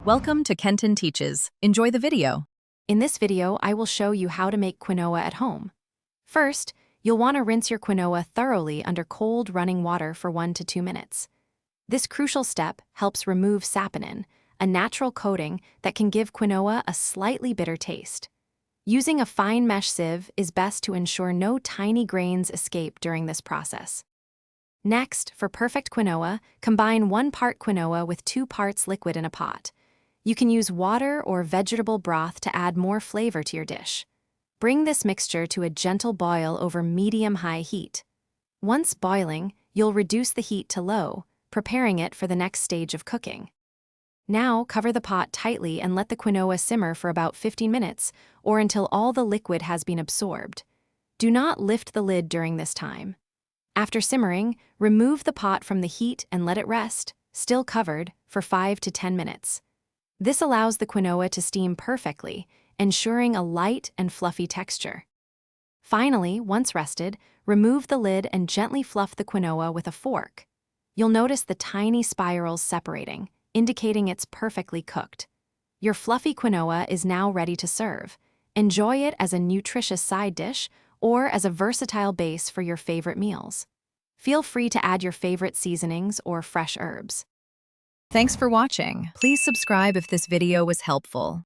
Welcome to Kenton Teaches. Enjoy the video. In this video, I will show you how to make quinoa at home. First, you'll want to rinse your quinoa thoroughly under cold running water for 1 to 2 minutes. This crucial step helps remove saponin, a natural coating that can give quinoa a slightly bitter taste. Using a fine mesh sieve is best to ensure no tiny grains escape during this process. Next, for perfect quinoa, combine 1 part quinoa with 2 parts liquid in a pot. You can use water or vegetable broth to add more flavor to your dish. Bring this mixture to a gentle boil over medium-high heat. Once boiling, you'll reduce the heat to low, preparing it for the next stage of cooking. Now, cover the pot tightly and let the quinoa simmer for about 15 minutes or until all the liquid has been absorbed. Do not lift the lid during this time. After simmering, remove the pot from the heat and let it rest, still covered, for 5 to 10 minutes. This allows the quinoa to steam perfectly, ensuring a light and fluffy texture. Finally, once rested, remove the lid and gently fluff the quinoa with a fork. You'll notice the tiny spirals separating, indicating it's perfectly cooked. Your fluffy quinoa is now ready to serve. Enjoy it as a nutritious side dish or as a versatile base for your favorite meals. Feel free to add your favorite seasonings or fresh herbs. Thanks for watching. Please subscribe if this video was helpful.